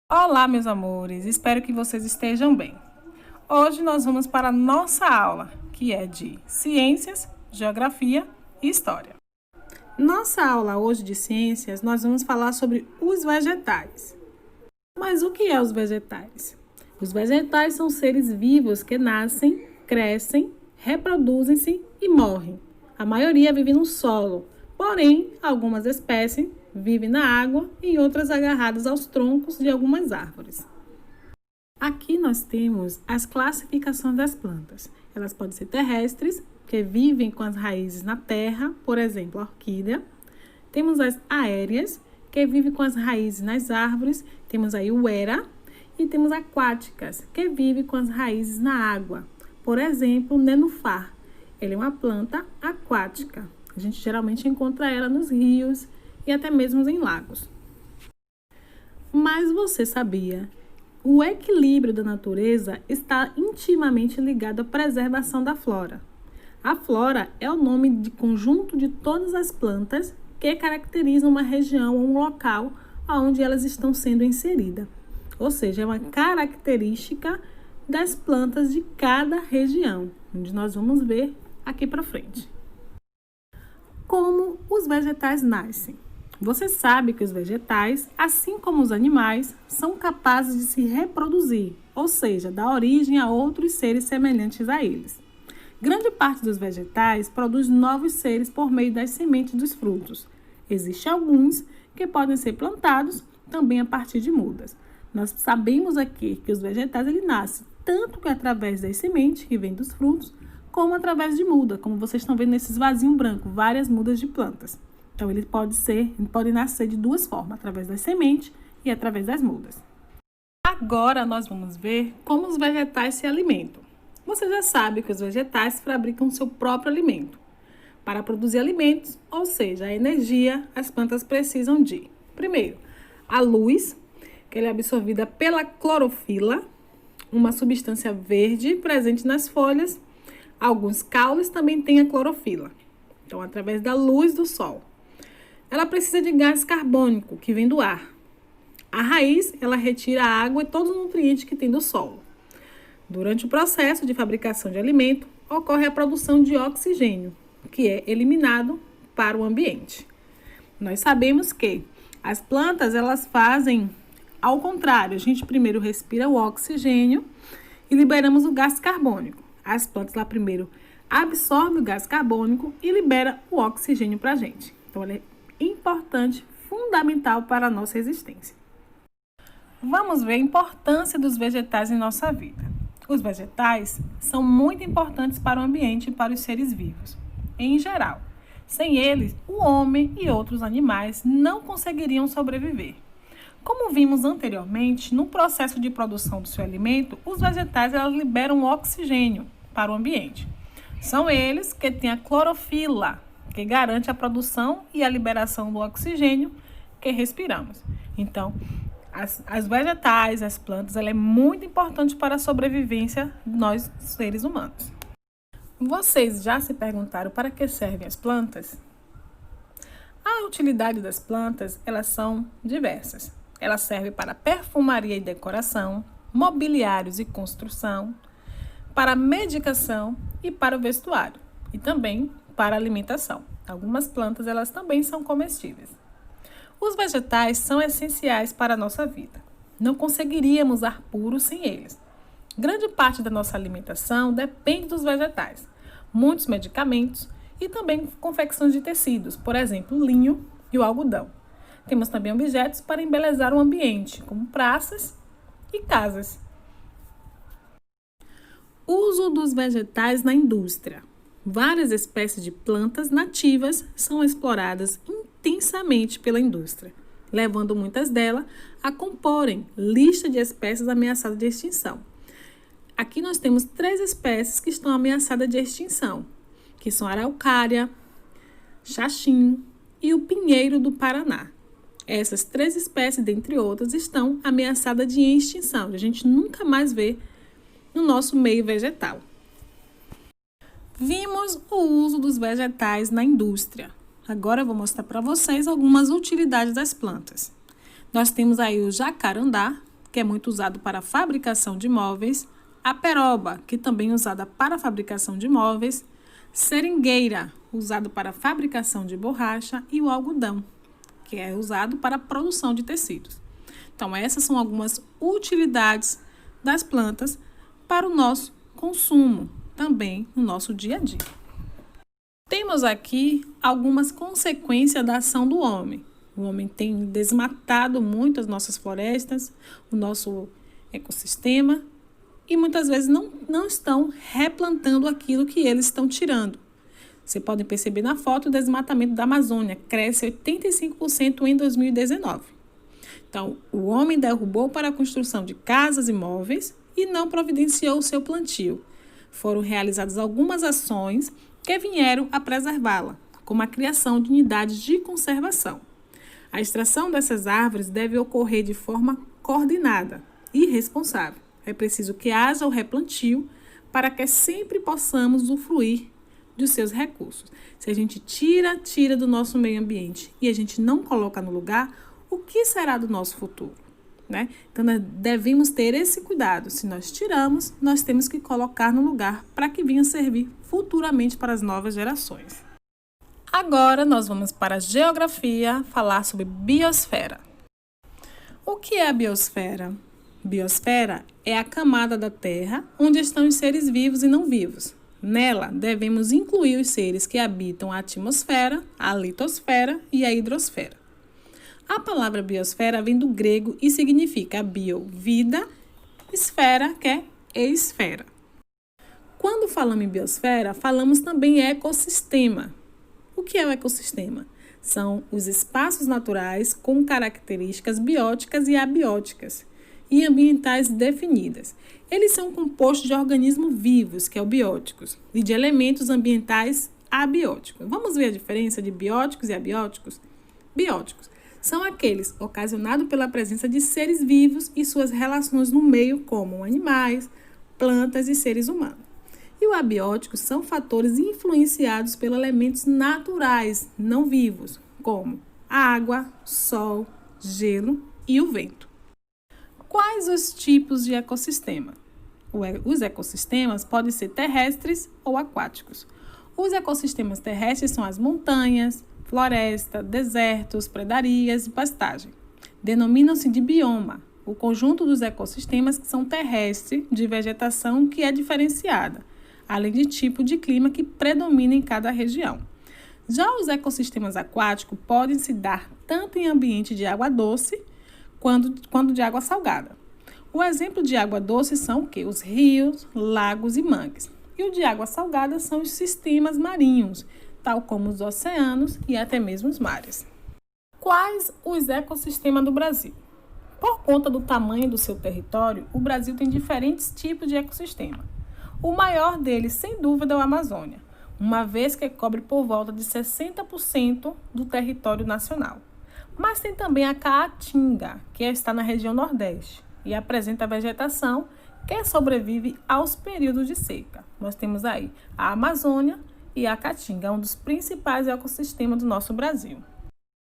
Olá, meus amores, espero que vocês estejam bem. Hoje nós vamos para a nossa aula, que é de Ciências, Geografia e História. Nossa aula hoje de Ciências, nós vamos falar sobre os vegetais. Mas o que é os vegetais? Os vegetais são seres vivos que nascem, crescem, reproduzem-se e morrem. A maioria vive no solo, porém, algumas espécies vivem na água e outras agarradas aos troncos de algumas árvores. Aqui nós temos as classificações das plantas. Elas podem ser terrestres, que vivem com as raízes na terra, por exemplo, a orquídea. Temos as aéreas, que vivem com as raízes nas árvores, temos aí o Uera. E temos aquáticas, que vivem com as raízes na água, por exemplo, o nenufar. Ele é uma planta aquática. A gente geralmente encontra ela nos rios e até mesmo em lagos. Mas você sabia? O equilíbrio da natureza está intimamente ligado à preservação da flora. A flora é o nome de conjunto de todas as plantas que caracterizam uma região ou um local onde elas estão sendo inseridas. Ou seja, é uma característica das plantas de cada região, onde nós vamos ver aqui para frente. Como os vegetais nascem? Você sabe que os vegetais, assim como os animais, são capazes de se reproduzir, ou seja, dar origem a outros seres semelhantes a eles. Grande parte dos vegetais produz novos seres por meio das sementes dos frutos. Existem alguns que podem ser plantados também a partir de mudas. Nós sabemos aqui que os vegetais nascem tanto que através das sementes que vêm dos frutos, como através de muda, como vocês estão vendo nesses vasinhos brancos, várias mudas de plantas. Então, ele pode nascer de duas formas, através das sementes e através das mudas. Agora, nós vamos ver como os vegetais se alimentam. Você já sabe que os vegetais fabricam seu próprio alimento. Para produzir alimentos, ou seja, a energia, as plantas precisam de, primeiro, a luz, que ela é absorvida pela clorofila, uma substância verde presente nas folhas. Alguns caules também têm a clorofila, então, através da luz do sol. Ela precisa de gás carbônico, que vem do ar. A raiz, ela retira a água e todos os nutrientes que tem do solo. Durante o processo de fabricação de alimento, ocorre a produção de oxigênio, que é eliminado para o ambiente. Nós sabemos que as plantas, elas fazem ao contrário. A gente primeiro respira o oxigênio e liberamos o gás carbônico. As plantas lá primeiro absorvem o gás carbônico e libera o oxigênio para a gente. Então, ela é importante, fundamental para a nossa existência. Vamos ver a importância dos vegetais em nossa vida. Os vegetais são muito importantes para o ambiente e para os seres vivos, em geral. Sem eles, o homem e outros animais não conseguiriam sobreviver. Como vimos anteriormente, no processo de produção do seu alimento, os vegetais liberam oxigênio para o ambiente. São eles que têm a clorofila, que garante a produção e a liberação do oxigênio que respiramos. Então, as vegetais, as plantas, ela é muito importante para a sobrevivência de nós, seres humanos. Vocês já se perguntaram para que servem as plantas? A utilidade das plantas, elas são diversas. Elas servem para perfumaria e decoração, mobiliários e construção, para medicação e para o vestuário, e também para alimentação. Algumas plantas, elas também são comestíveis. Os vegetais são essenciais para a nossa vida. Não conseguiríamos ar puro sem eles. Grande parte da nossa alimentação depende dos vegetais. Muitos medicamentos e também confecções de tecidos, por exemplo, o linho e o algodão. Temos também objetos para embelezar o ambiente, como praças e casas. Uso dos vegetais na indústria. Várias espécies de plantas nativas são exploradas intensamente pela indústria, levando muitas delas a comporem lista de espécies ameaçadas de extinção. Aqui nós temos 3 espécies que estão ameaçadas de extinção, que são a araucária, xaxim e o pinheiro do Paraná. Essas 3 espécies, dentre outras, estão ameaçadas de extinção. A gente nunca mais vê no nosso meio vegetal. Vimos o uso dos vegetais na indústria. Agora eu vou mostrar para vocês algumas utilidades das plantas. Nós temos aí o jacarandá, que é muito usado para a fabricação de móveis, a peroba, que também é usada para a fabricação de móveis, seringueira, usado para a fabricação de borracha, e o algodão, que é usado para a produção de tecidos. Então, essas são algumas utilidades das plantas para o nosso consumo, também no nosso dia a dia. Temos aqui algumas consequências da ação do homem. O homem tem desmatado muito as nossas florestas, o nosso ecossistema, e muitas vezes não estão replantando aquilo que eles estão tirando. Você pode perceber na foto o desmatamento da Amazônia, cresce 85% em 2019. Então, o homem derrubou para a construção de casas e móveis e não providenciou o seu plantio. Foram realizadas algumas ações que vieram a preservá-la, como a criação de unidades de conservação. A extração dessas árvores deve ocorrer de forma coordenada e responsável. É preciso que haja o replantio para que sempre possamos usufruir dos seus recursos. Se a gente tira do nosso meio ambiente e a gente não coloca no lugar, o que será do nosso futuro? Né? Então, nós devemos ter esse cuidado. Se nós tiramos, nós temos que colocar no lugar para que venha servir futuramente para as novas gerações. Agora, nós vamos para a geografia, falar sobre biosfera. O que é a biosfera? Biosfera é a camada da Terra onde estão os seres vivos e não vivos. Nela, devemos incluir os seres que habitam a atmosfera, a litosfera e a hidrosfera. A palavra biosfera vem do grego e significa bio, vida, esfera, que é esfera. Quando falamos em biosfera, falamos também em ecossistema. O que é o ecossistema? São os espaços naturais com características bióticas e abióticas e ambientais definidas. Eles são compostos de organismos vivos, que é o bióticos, e de elementos ambientais abióticos. Vamos ver a diferença de bióticos e abióticos? Bióticos são aqueles ocasionados pela presença de seres vivos e suas relações no meio, como animais, plantas e seres humanos. E os abióticos são fatores influenciados pelos elementos naturais, não vivos, como água, sol, gelo e o vento. Quais os tipos de ecossistema? Os ecossistemas podem ser terrestres ou aquáticos. Os ecossistemas terrestres são as montanhas, floresta, desertos, predarias e pastagem. Denominam-se de bioma o conjunto dos ecossistemas que são terrestres, de vegetação que é diferenciada, além de tipo de clima que predomina em cada região. Já os ecossistemas aquáticos podem se dar tanto em ambiente de água doce quanto de água salgada. O exemplo de água doce são o quê? Os rios, lagos e mangues. E o de água salgada são os sistemas marinhos, tal como os oceanos e até mesmo os mares. Quais os ecossistemas do Brasil? Por conta do tamanho do seu território, o Brasil tem diferentes tipos de ecossistema. O maior deles, sem dúvida, é o Amazônia, uma vez que cobre por volta de 60% do território nacional. Mas tem também a Caatinga, que está na região Nordeste, e apresenta vegetação que sobrevive aos períodos de seca. Nós temos aí a Amazônia e a Caatinga, um dos principais ecossistemas do nosso Brasil.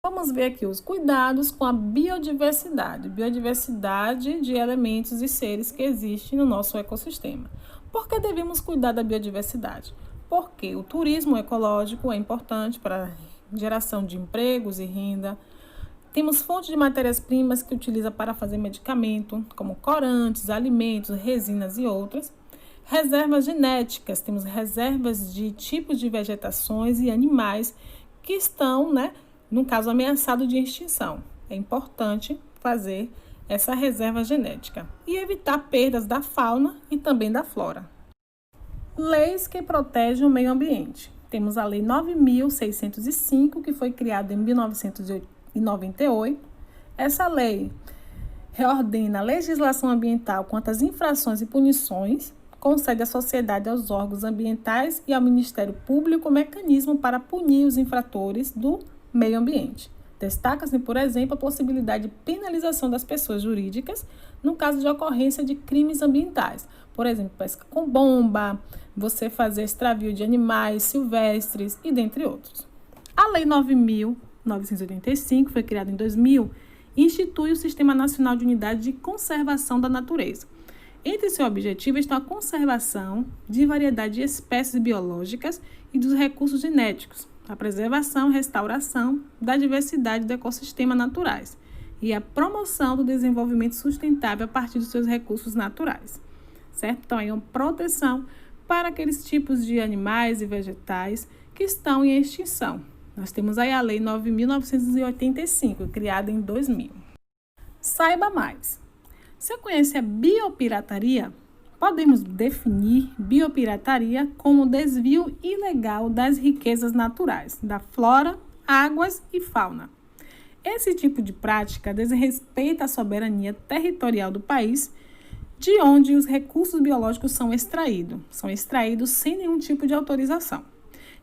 Vamos ver aqui os cuidados com a biodiversidade. Biodiversidade de elementos e seres que existem no nosso ecossistema. Por que devemos cuidar da biodiversidade? Porque o turismo ecológico é importante para a geração de empregos e renda. Temos fontes de matérias-primas que utiliza para fazer medicamento, como corantes, alimentos, resinas e outras. Reservas genéticas, temos reservas de tipos de vegetações e animais que estão, no caso, ameaçados de extinção. É importante fazer essa reserva genética e evitar perdas da fauna e também da flora. Leis que protegem o meio ambiente. Temos a Lei 9.605, que foi criada em 1998. Essa lei reordena a legislação ambiental quanto às infrações e punições, concede à sociedade, aos órgãos ambientais e ao Ministério Público o mecanismo para punir os infratores do meio ambiente. Destaca-se, por exemplo, a possibilidade de penalização das pessoas jurídicas no caso de ocorrência de crimes ambientais. Por exemplo, pesca com bomba, você fazer extravio de animais silvestres e dentre outros. A Lei 9.985 foi criada em 2000 e institui o Sistema Nacional de Unidade de Conservação da Natureza. Entre seus objetivos estão a conservação de variedade de espécies biológicas e dos recursos genéticos, a preservação e restauração da diversidade do ecossistema naturais e a promoção do desenvolvimento sustentável a partir dos seus recursos naturais, certo? Então, aí é uma proteção para aqueles tipos de animais e vegetais que estão em extinção. Nós temos aí a Lei 9.985, criada em 2000. Saiba mais. Você conhece a biopirataria? Podemos definir biopirataria como desvio ilegal das riquezas naturais, da flora, águas e fauna. Esse tipo de prática desrespeita a soberania territorial do país, de onde os recursos biológicos são extraídos sem nenhum tipo de autorização.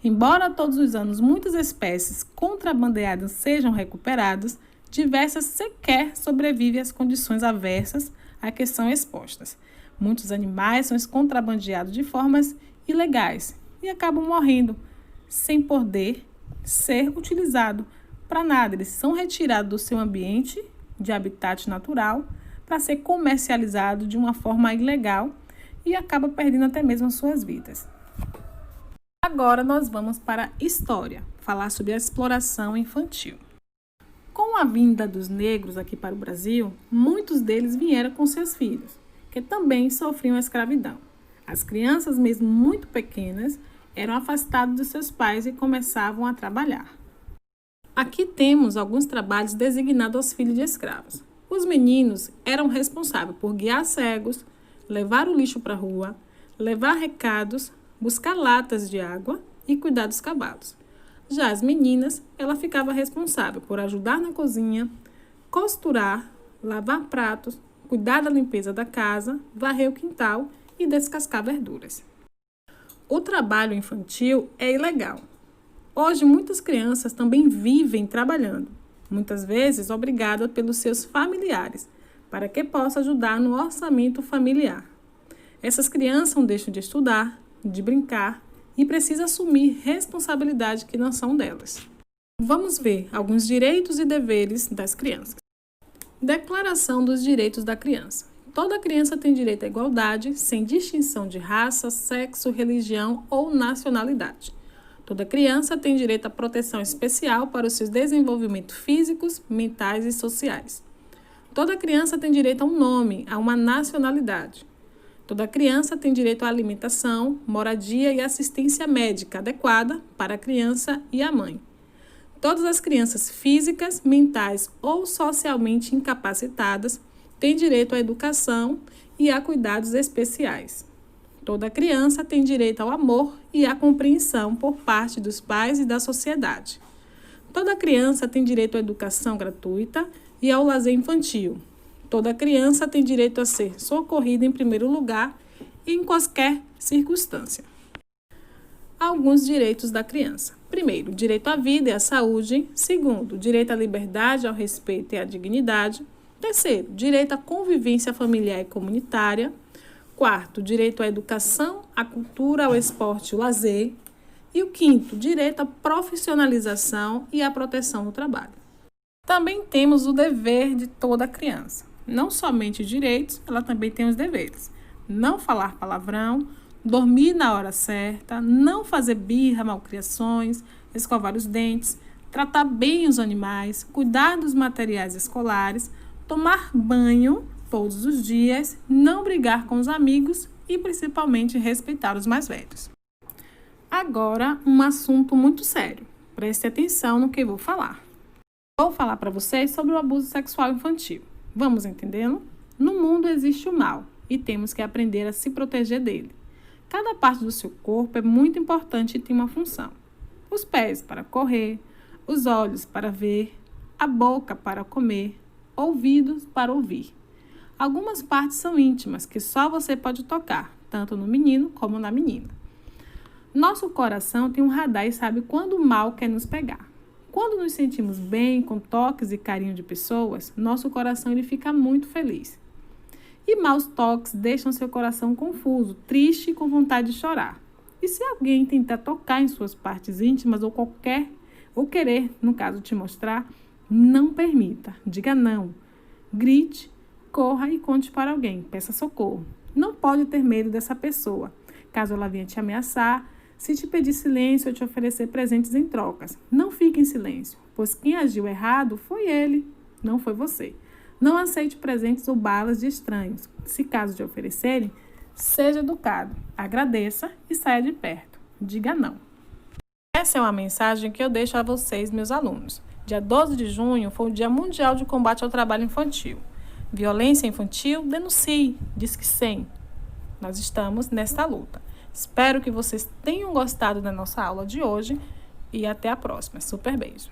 Embora todos os anos muitas espécies contrabandeadas sejam recuperadas, diversas sequer sobrevivem às condições adversas a que são expostas. Muitos animais são contrabandeados de formas ilegais e acabam morrendo sem poder ser utilizado para nada. Eles são retirados do seu ambiente de habitat natural para ser comercializado de uma forma ilegal e acaba perdendo até mesmo as suas vidas. Agora nós vamos para a história, falar sobre a exploração infantil. Com a vinda dos negros aqui para o Brasil, muitos deles vieram com seus filhos, que também sofriam a escravidão. As crianças, mesmo muito pequenas, eram afastadas dos seus pais e começavam a trabalhar. Aqui temos alguns trabalhos designados aos filhos de escravos. Os meninos eram responsáveis por guiar cegos, levar o lixo para a rua, levar recados, buscar latas de água e cuidar dos cavalos. Já as meninas, ela ficava responsável por ajudar na cozinha, costurar, lavar pratos, cuidar da limpeza da casa, varrer o quintal e descascar verduras. O trabalho infantil é ilegal. Hoje, muitas crianças também vivem trabalhando, muitas vezes obrigadas pelos seus familiares, para que possa ajudar no orçamento familiar. Essas crianças não deixam de estudar, de brincar e precisam assumir responsabilidades que não são delas. Vamos ver alguns direitos e deveres das crianças. Declaração dos Direitos da Criança. Toda criança tem direito à igualdade, sem distinção de raça, sexo, religião ou nacionalidade. Toda criança tem direito à proteção especial para os seus desenvolvimentos físicos, mentais e sociais. Toda criança tem direito a um nome, a uma nacionalidade. Toda criança tem direito à alimentação, moradia e assistência médica adequada para a criança e a mãe. Todas as crianças físicas, mentais ou socialmente incapacitadas têm direito à educação e a cuidados especiais. Toda criança tem direito ao amor e à compreensão por parte dos pais e da sociedade. Toda criança tem direito à educação gratuita e ao lazer infantil. Toda criança tem direito a ser socorrida em primeiro lugar e em quaisquer circunstância. Alguns direitos da criança. Primeiro, direito à vida e à saúde. Segundo, direito à liberdade, ao respeito e à dignidade. Terceiro, direito à convivência familiar e comunitária. Quarto, direito à educação, à cultura, ao esporte e ao lazer. E o quinto, direito à profissionalização e à proteção no trabalho. Também temos o dever de toda criança. Não somente os direitos, ela também tem os deveres. Não falar palavrão, dormir na hora certa, não fazer birra, malcriações, escovar os dentes, tratar bem os animais, cuidar dos materiais escolares, tomar banho todos os dias, não brigar com os amigos e principalmente respeitar os mais velhos. Agora, um assunto muito sério. Preste atenção no que eu vou falar. Vou falar para vocês sobre o abuso sexual infantil. Vamos entendendo? No mundo existe o mal e temos que aprender a se proteger dele. Cada parte do seu corpo é muito importante e tem uma função. Os pés para correr, os olhos para ver, a boca para comer, ouvidos para ouvir. Algumas partes são íntimas que só você pode tocar, tanto no menino como na menina. Nosso coração tem um radar e sabe quando o mal quer nos pegar. Quando nos sentimos bem, com toques e carinho de pessoas, nosso coração ele fica muito feliz. E maus toques deixam seu coração confuso, triste e com vontade de chorar. E se alguém tentar tocar em suas partes íntimas ou querer, no caso, te mostrar, Não permita, diga não. Grite, corra e conte para alguém, peça socorro. Não pode ter medo dessa pessoa. Caso ela venha te ameaçar, se te pedir silêncio ou te oferecer presentes em trocas, não fique em silêncio, pois quem agiu errado foi ele, não foi você. Não aceite presentes ou balas de estranhos. Se caso te oferecerem, seja educado, agradeça e saia de perto. Diga não. Essa é uma mensagem que eu deixo a vocês, meus alunos. Dia 12 de junho foi o Dia Mundial de Combate ao Trabalho Infantil. Violência infantil, denuncie, Disque 100. Nós estamos nesta luta. Espero que vocês tenham gostado da nossa aula de hoje e até a próxima. Super beijo!